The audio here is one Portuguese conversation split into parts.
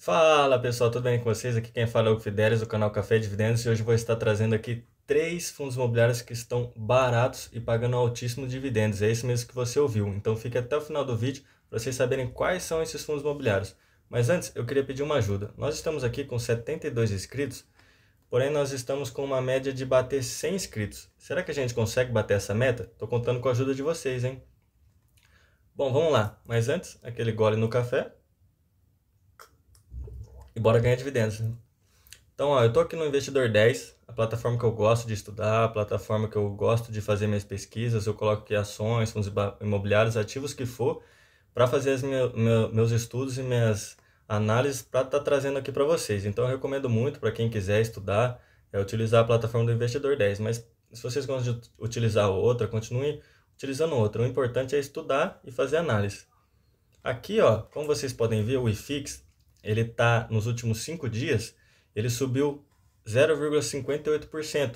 Fala pessoal, tudo bem com vocês? Aqui quem fala é o Fidelis do canal Café Dividendos e hoje eu vou estar trazendo aqui três fundos imobiliários que estão baratos e pagando altíssimos dividendos. É isso mesmo que você ouviu, então fique até o final do vídeo para vocês saberem quais são esses fundos imobiliários. Mas antes eu queria pedir uma ajuda. Nós estamos aqui com 72 inscritos, porém nós estamos com uma média de bater 100 inscritos. Será que a gente consegue bater essa meta? Estou contando com a ajuda de vocês, hein? Bom, vamos lá. Mas antes, aquele gole no café e bora ganhar dividendos. Então, ó, eu tô aqui no Investidor 10, a plataforma que eu gosto de estudar, a plataforma que eu gosto de fazer minhas pesquisas. Eu coloco aqui ações, fundos imobiliários, ativos que for, para fazer meus estudos e minhas análises para estar trazendo aqui para vocês. Então, eu recomendo muito para quem quiser estudar, utilizar a plataforma do Investidor 10. Mas se vocês gostam de utilizar outra, continue utilizando outra. O importante é estudar e fazer análise. Aqui, ó, como vocês podem ver, o IFIX, ele tá nos últimos 5 dias, ele subiu 0,58%,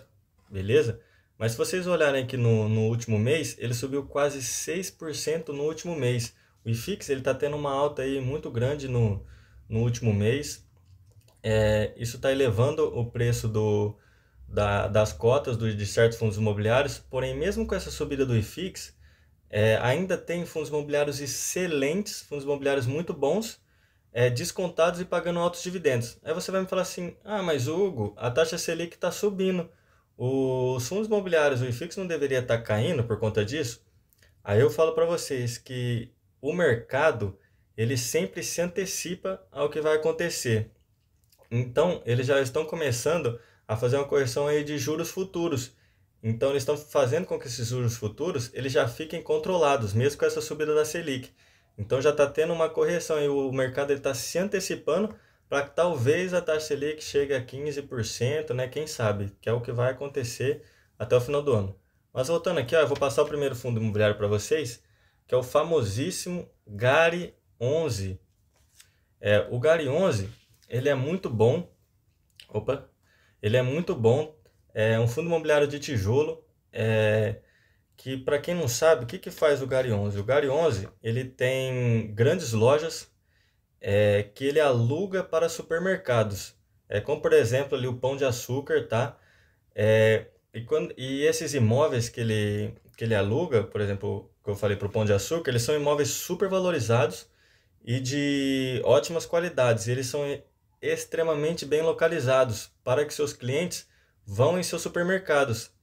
beleza? Mas se vocês olharem aqui no último mês, ele subiu quase 6% no último mês. O IFIX, ele tá tendo uma alta aí muito grande no último mês. Isso está elevando o preço das cotas de certos fundos imobiliários, porém, mesmo com essa subida do IFIX, ainda tem fundos imobiliários excelentes, fundos imobiliários muito bons, descontados e pagando altos dividendos. Aí você vai me falar assim, ah, mas Hugo, a taxa Selic está subindo, os fundos imobiliários, o IFIX não deveria estar caindo por conta disso? Aí eu falo para vocês que o mercado, ele sempre se antecipa ao que vai acontecer. Então, eles já estão começando a fazer uma correção aí de juros futuros. Então, eles estão fazendo com que esses juros futuros eles já fiquem controlados, mesmo com essa subida da Selic. Então, já está tendo uma correção e o mercado está se antecipando para que talvez a taxa Selic chegue a 15%, né? Quem sabe, que é o que vai acontecer até o final do ano. Mas voltando aqui, ó, eu vou passar o primeiro fundo imobiliário para vocês, que é o famosíssimo Gari 11. O Gari 11, ele é muito bom. Opa! Ele é muito bom. É um fundo imobiliário de tijolo. Que, para quem não sabe, o que faz o Gari 11? O Gari 11, ele tem grandes lojas que ele aluga para supermercados. Como, por exemplo, ali o Pão de Açúcar, tá? E esses imóveis que ele aluga, por exemplo, que eu falei para o Pão de Açúcar, eles são imóveis super valorizados e de ótimas qualidades. Eles são extremamente bem localizados para que seus clientes vão em seus supermercados.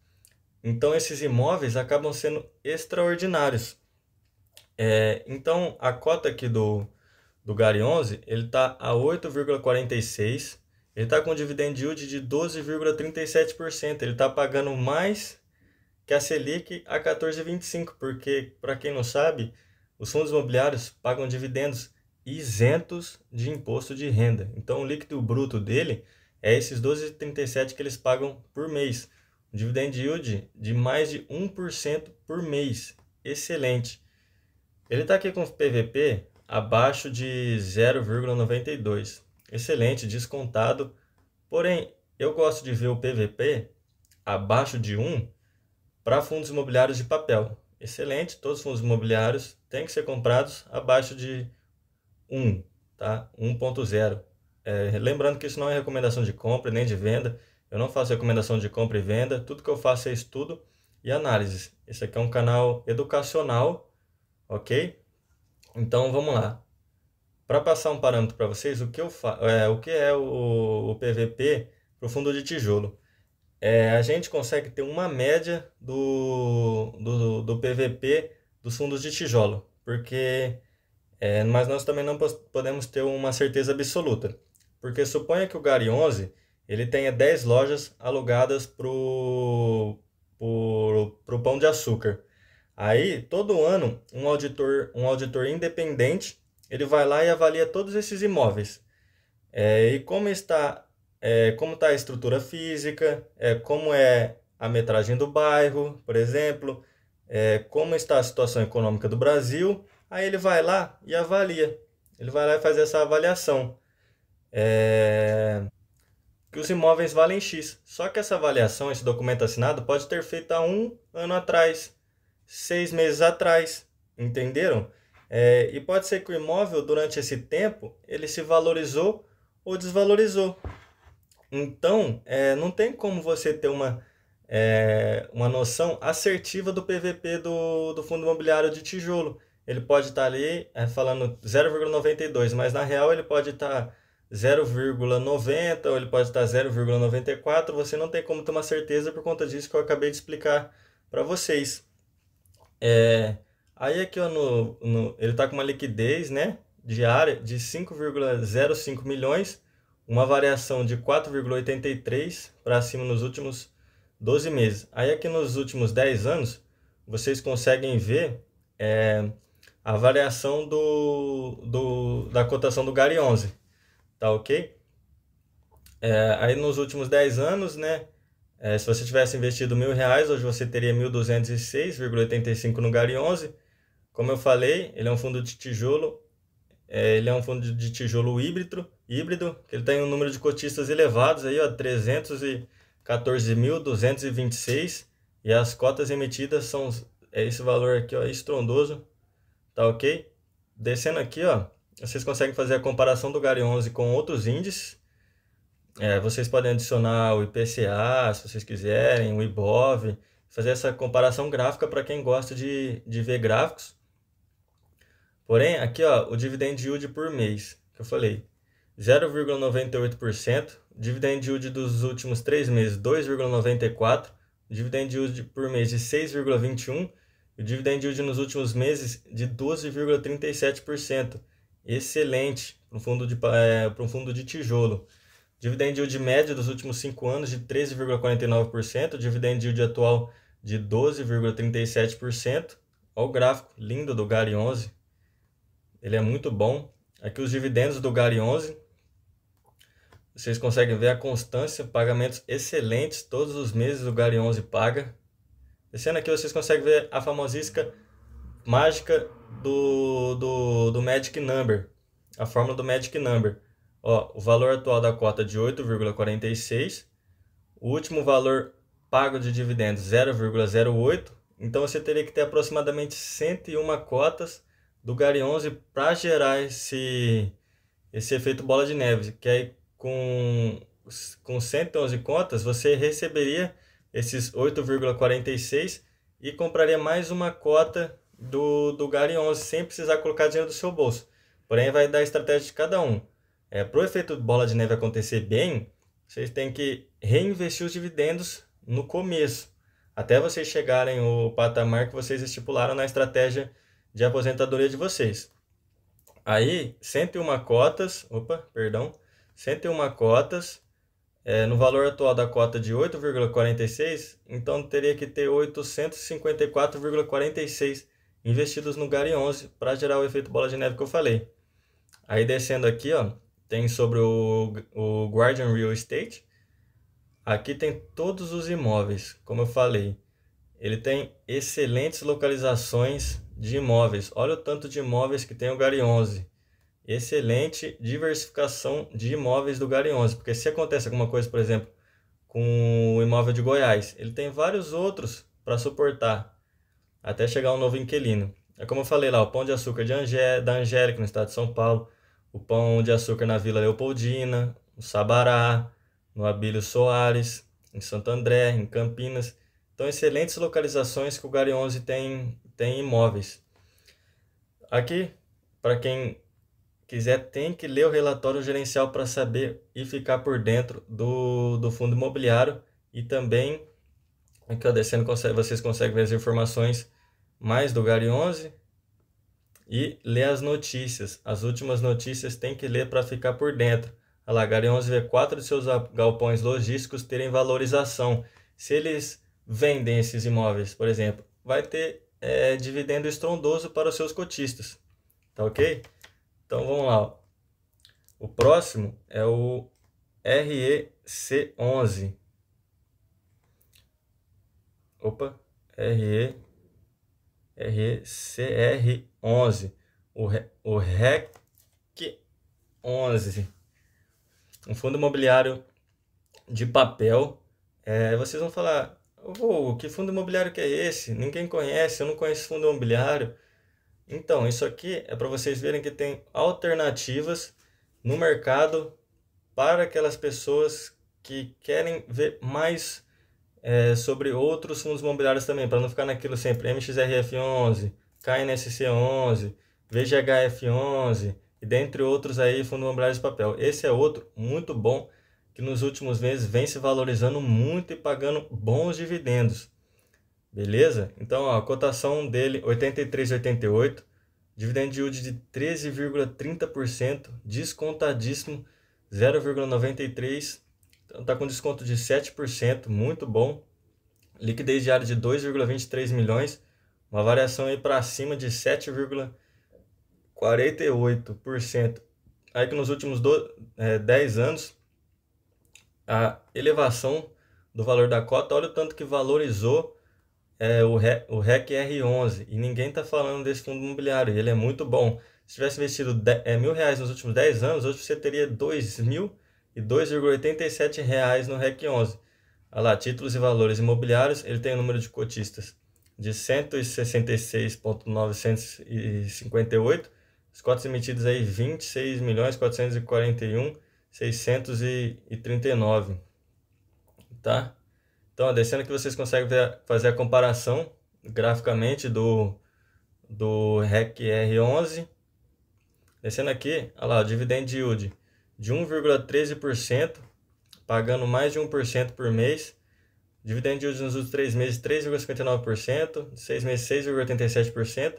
Então, esses imóveis acabam sendo extraordinários. Então, a cota aqui do Gari 11, ele está a 8,46. Ele está com dividend yield de 12,37%. Ele está pagando mais que a Selic a 14,25%, porque, para quem não sabe, os fundos imobiliários pagam dividendos isentos de imposto de renda. Então, o líquido bruto dele é esses 12,37 que eles pagam por mês. Um dividend yield de mais de 1% por mês. Excelente. Ele está aqui com PVP abaixo de 0,92. Excelente, descontado. Porém, eu gosto de ver o PVP abaixo de 1 para fundos imobiliários de papel. Excelente, todos os fundos imobiliários têm que ser comprados abaixo de 1, tá? 1.0. Lembrando que isso não é recomendação de compra nem de venda. Eu não faço recomendação de compra e venda. Tudo que eu faço é estudo e análise. Esse aqui é um canal educacional, ok? Então vamos lá. Para passar um parâmetro para vocês, o que é o PVP para o fundo de tijolo? A gente consegue ter uma média do PVP dos fundos de tijolo, porque mas nós também não podemos ter uma certeza absoluta, porque suponha que o Gari 11 ele tenha 10 lojas alugadas pro Pão de Açúcar. Aí, todo ano, um auditor independente, ele vai lá e avalia todos esses imóveis. E como está a estrutura física, como é a metragem do bairro, por exemplo, como está a situação econômica do Brasil. Aí ele vai lá e avalia. Ele vai lá e faz essa avaliação. Que os imóveis valem X. Só que essa avaliação, esse documento assinado, pode ter feito há 1 ano atrás, 6 meses atrás, entenderam? E pode ser que o imóvel, durante esse tempo, ele se valorizou ou desvalorizou. Então, não tem como você ter uma noção assertiva do PVP do fundo imobiliário de tijolo. Ele pode estar ali falando 0,92, mas na real ele pode estar 0,90 ou ele pode estar 0,94. Você não tem como ter uma certeza por conta disso que eu acabei de explicar para vocês. Aí aqui ó, ele está com uma liquidez, né, diária de 5,05 milhões, uma variação de 4,83 para cima nos últimos 12 meses. Aí aqui nos últimos 10 anos, vocês conseguem ver a variação da cotação do Gari 11, tá ok? Aí nos últimos 10 anos, né, se você tivesse investido R$ 1.000, hoje você teria 1.206,85 no Gari 11. Como eu falei, ele é um fundo de tijolo, ele é um fundo de tijolo híbrido, que ele tem um número de cotistas elevados, aí, ó, 314.226, e as cotas emitidas são esse valor aqui, ó, estrondoso, tá ok? Descendo aqui, ó, vocês conseguem fazer a comparação do Gari 11 com outros índices. Vocês podem adicionar o IPCA, se vocês quiserem, o IBOV, fazer essa comparação gráfica para quem gosta de ver gráficos. Porém, aqui ó, o dividend yield por mês, que eu falei, 0,98%, dividend yield dos últimos 3 meses, 2,94%, dividend yield por mês de 6,21%, e o dividend yield nos últimos meses de 12,37%. Excelente para um fundo de tijolo. Dividend yield médio dos últimos 5 anos de 13,49%, dividend yield atual de 12,37%. Olha o gráfico lindo do Gari 11. Ele é muito bom. Aqui os dividendos do Gari 11. Vocês conseguem ver a constância, pagamentos excelentes. Todos os meses o Gari 11 paga. Descendo aqui vocês conseguem ver a famosística mágica do Magic Number. A fórmula do Magic Number. Ó, o valor atual da cota de 8,46. O último valor pago de dividendos 0,08. Então você teria que ter aproximadamente 101 cotas do Gari 11 para gerar esse efeito bola de neve, que aí com 111 contas você receberia esses 8,46 e compraria mais uma cota do Gari 11 sem precisar colocar dinheiro do seu bolso. Porém vai dar a estratégia de cada um. Para o efeito bola de neve acontecer bem, vocês têm que reinvestir os dividendos no começo, até vocês chegarem ao patamar que vocês estipularam na estratégia de aposentadoria de vocês. Aí, 101 cotas, 101 cotas, no valor atual da cota de 8,46, então teria que ter 854,46 investidos no Gari 11 para gerar o efeito bola de neve que eu falei. Aí descendo aqui, ó, tem sobre o Guardian Real Estate. Aqui tem todos os imóveis, como eu falei. Ele tem excelentes localizações de imóveis. Olha o tanto de imóveis que tem o Gari 11. Excelente diversificação de imóveis do Gari 11. Porque se acontece alguma coisa, por exemplo, com o imóvel de Goiás, ele tem vários outros para suportar, até chegar um novo inquilino. É como eu falei lá, o Pão de Açúcar da Angélica, no estado de São Paulo. O Pão de Açúcar na Vila Leopoldina. O Sabará, no Abílio Soares, em Santo André, em Campinas. Então, excelentes localizações que o Gari 11 tem imóveis. Aqui, para quem quiser, tem que ler o relatório gerencial para saber e ficar por dentro do fundo imobiliário. E também, aqui ó, descendo, vocês conseguem ver as informações mais do Gari 11 e ler as notícias. As últimas notícias tem que ler para ficar por dentro. Olha lá, Gari 11 vê 4 de seus galpões logísticos terem valorização. Se eles vendem esses imóveis, por exemplo, vai ter dividendo estrondoso para os seus cotistas, tá ok? Então vamos lá, ó. O próximo é o REC11. RECR11. O REC11. Um fundo imobiliário de papel. Vocês vão falar, que fundo imobiliário que é esse? Ninguém conhece, eu não conheço fundo imobiliário. Então, isso aqui é para vocês verem que tem alternativas no mercado para aquelas pessoas que querem ver mais sobre outros fundos imobiliários também, para não ficar naquilo sempre MXRF11, KNSC11, VGHF11 e dentre outros aí fundos imobiliários de papel. Esse é outro muito bom que nos últimos meses vem se valorizando muito e pagando bons dividendos. Beleza? Então, ó, a cotação dele 83,88, dividend yield de 13,30%, descontadíssimo 0,93%, então tá com desconto de 7%, muito bom. Liquidez diária de 2,23 milhões, uma variação aí para cima de 7,48%. Aí que nos últimos 10 anos, a elevação do valor da cota, olha o tanto que valorizou o REC R11, e ninguém está falando desse fundo imobiliário, ele é muito bom. Se tivesse investido R$1.000 nos últimos 10 anos, hoje você teria R$2.002,87 no REC 11. Olha lá, títulos e valores imobiliários, ele tem o número de cotistas de 166.958, as cotas emitidas aí 26.441.639, tá? Então, descendo aqui vocês conseguem fazer a comparação graficamente do REC R11. Descendo aqui, olha lá, o dividend yield de 1,13%, pagando mais de 1% por mês. Dividend yield nos últimos 3 meses, 3,59%, 6 meses, 6,87%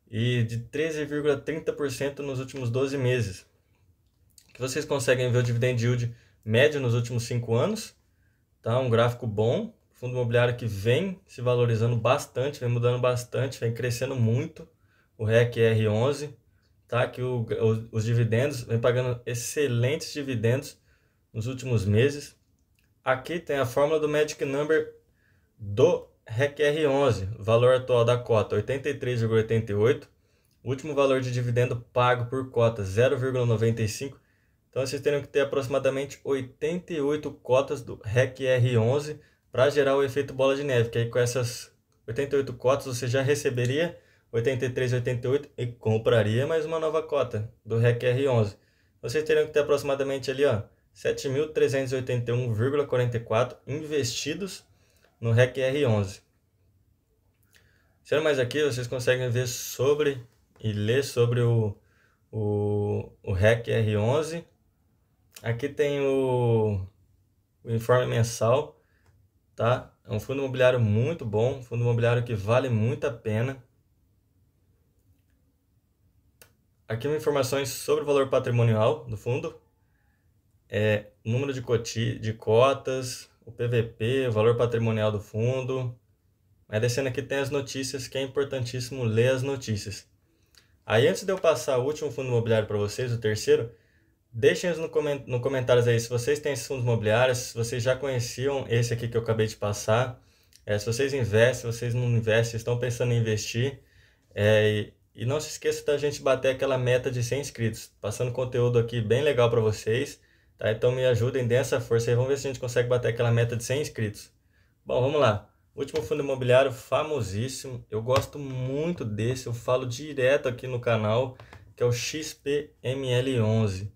e de 13,30% nos últimos 12 meses. Aqui vocês conseguem ver o dividend yield médio nos últimos 5 anos. Tá? Um gráfico bom, fundo imobiliário que vem se valorizando bastante, vem mudando bastante, vem crescendo muito, o REC R11, tá? Que os dividendos, vem pagando excelentes dividendos nos últimos meses. Aqui tem a fórmula do Magic Number do REC R11, valor atual da cota 83,88, último valor de dividendo pago por cota 0,95. Então vocês teriam que ter aproximadamente 88 cotas do REC R11 para gerar o efeito bola de neve, que aí com essas 88 cotas você já receberia 83,88 e compraria mais uma nova cota do REC R11. Vocês teriam que ter aproximadamente ali, ó, 7.381,44 investidos no REC R11. Sendo mais aqui, vocês conseguem ver sobre e ler sobre o REC R11. Aqui tem o informe mensal, tá? É um fundo imobiliário muito bom, um fundo imobiliário que vale muito a pena. Aqui informações sobre o valor patrimonial do fundo, número de cotas, o PVP, o valor patrimonial do fundo. Aí descendo aqui tem as notícias, que é importantíssimo ler as notícias. Aí antes de eu passar o último fundo imobiliário para vocês, o terceiro, deixem nos comentários aí se vocês têm esses fundos imobiliários, se vocês já conheciam esse aqui que eu acabei de passar, se vocês investem, se vocês não investem, estão pensando em investir, e não se esqueça da gente bater aquela meta de 100 inscritos, passando conteúdo aqui bem legal para vocês, tá? Então me ajudem, deem essa força aí, vamos ver se a gente consegue bater aquela meta de 100 inscritos. Bom, vamos lá. Último fundo imobiliário famosíssimo, eu gosto muito desse, eu falo direto aqui no canal, que é o XPML11.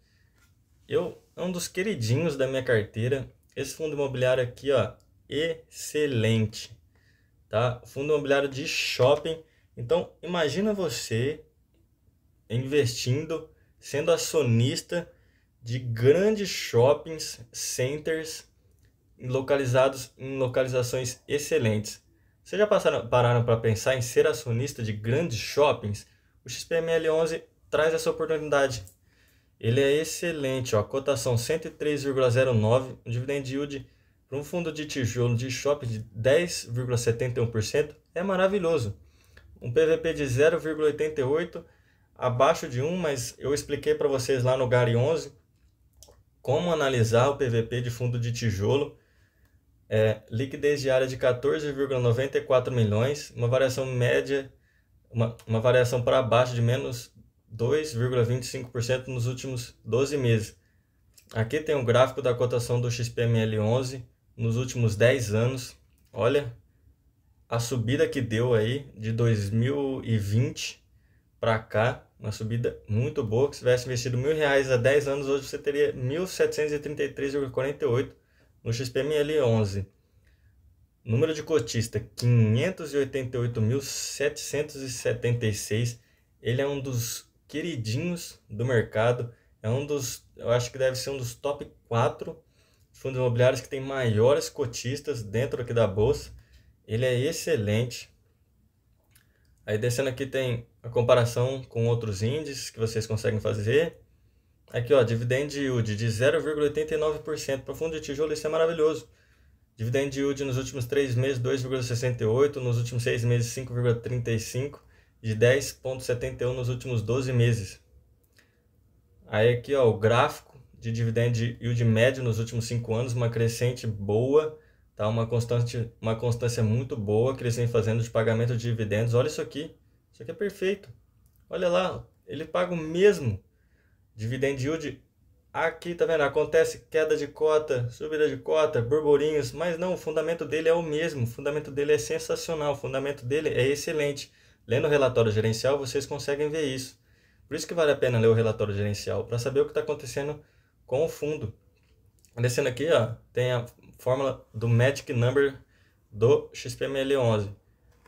É um dos queridinhos da minha carteira. Esse fundo imobiliário aqui, ó, excelente, tá? Fundo imobiliário de shopping. Então, imagina você investindo, sendo acionista de grandes shoppings, centers, localizados em localizações excelentes. Vocês já pararam para pensar em ser acionista de grandes shoppings? O XPML11 traz essa oportunidade. Ele é excelente, ó, cotação 103,09, um dividend yield para um fundo de tijolo de shopping de 10,71%, é maravilhoso. Um PVP de 0,88, abaixo de 1, mas eu expliquei para vocês lá no GARI 11 como analisar o PVP de fundo de tijolo. Liquidez diária de 14,94 milhões, uma variação média, uma variação para baixo de menos 2,25% nos últimos 12 meses. Aqui tem um gráfico da cotação do XPML11 nos últimos 10 anos. Olha a subida que deu aí de 2020 para cá, uma subida muito boa, que se tivesse investido R$1.000 há 10 anos, hoje você teria 1.733,48 no XPML11. Número de cotista, 588.776. Ele é um dos queridinhos do mercado, eu acho que deve ser um dos top 4 fundos imobiliários que tem maiores cotistas dentro aqui da bolsa. Ele é excelente. Aí descendo aqui tem a comparação com outros índices que vocês conseguem fazer. Aqui, ó, dividend yield de 0,89% para fundo de tijolo, isso é maravilhoso. Dividend yield nos últimos 3 meses 2,68%, nos últimos 6 meses 5,35%, de 10,71% nos últimos 12 meses. Aí aqui, ó, o gráfico de dividend yield médio nos últimos 5 anos, uma crescente boa, tá? Uma constância muito boa que eles vêm fazendo de pagamento de dividendos. Olha isso aqui é perfeito. Olha lá, ele paga o mesmo dividend yield. Aqui, tá vendo? Acontece queda de cota, subida de cota, burburinhos, mas não, o fundamento dele é o mesmo, o fundamento dele é sensacional, o fundamento dele é excelente. Lendo o relatório gerencial, vocês conseguem ver isso. Por isso que vale a pena ler o relatório gerencial, para saber o que está acontecendo com o fundo. Descendo aqui, ó, tem a fórmula do Magic Number do XPML11.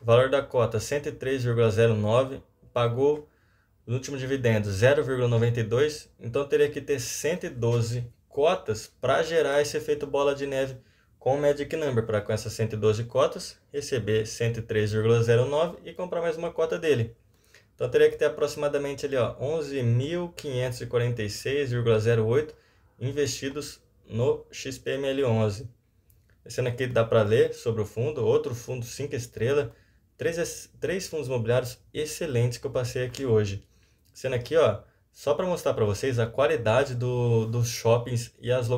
O valor da cota 103,09, pagou no último dividendo 0,92, então teria que ter 112 cotas para gerar esse efeito bola de neve com o Magic Number, para com essas 112 cotas receber 103,09 e comprar mais uma cota dele. Então teria que ter aproximadamente ali, ó, 11.546,08 investidos no XPML11. Descendo aqui dá para ler sobre o fundo, outro fundo 5 estrelas, três fundos imobiliários excelentes que eu passei aqui hoje. Sendo aqui, ó, só para mostrar para vocês a qualidade dos shoppings e as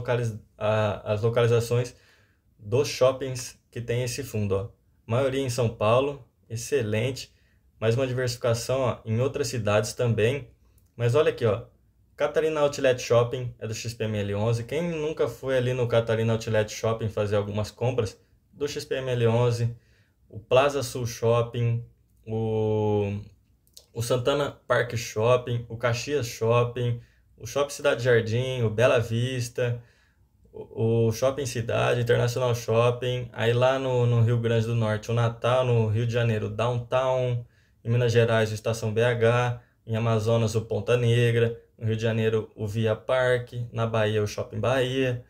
localizações dos shoppings que tem esse fundo, ó. Maioria em São Paulo, excelente, mais uma diversificação, ó, em outras cidades também. Mas olha aqui, ó, Catarina Outlet Shopping é do XPML11. Quem nunca foi ali no Catarina Outlet Shopping fazer algumas compras do XPML11, o Plaza Sul Shopping, o Santana Park Shopping, o Caxias Shopping, o Shopping Cidade Jardim, o Bela Vista, o Shopping Cidade, Internacional Shopping, aí lá no Rio Grande do Norte, o Natal, no Rio de Janeiro, o Downtown, em Minas Gerais, o Estação BH, em Amazonas, o Ponta Negra, no Rio de Janeiro, o Via Park, na Bahia, o Shopping Bahia,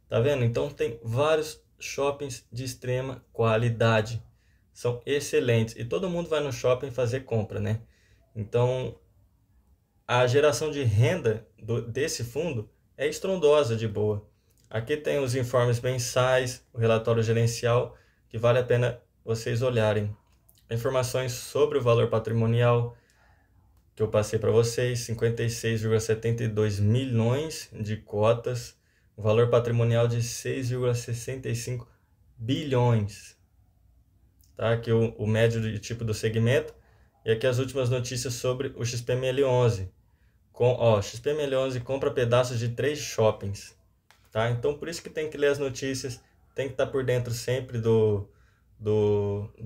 tá vendo? Então tem vários shoppings de extrema qualidade, são excelentes, e todo mundo vai no shopping fazer compra, né? Então, a geração de renda desse fundo é estrondosa de boa. Aqui tem os informes mensais, o relatório gerencial, que vale a pena vocês olharem. Informações sobre o valor patrimonial que eu passei para vocês, 56,72 milhões de cotas, o valor patrimonial de 6,65 bilhões. Tá? Aqui o médio de tipo do segmento. E aqui as últimas notícias sobre o XPML11. XPML11 compra pedaços de 3 shoppings. Tá? Então por isso que tem que ler as notícias, tem que estar por dentro sempre do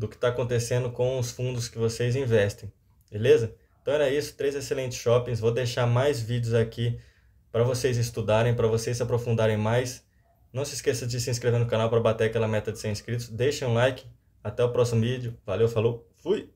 que está acontecendo com os fundos que vocês investem. Beleza? Então era isso, 3 excelentes shoppings. Vou deixar mais vídeos aqui para vocês estudarem, para vocês se aprofundarem mais. Não se esqueça de se inscrever no canal para bater aquela meta de 100 inscritos. Deixem um like. Até o próximo vídeo. Valeu, falou, fui!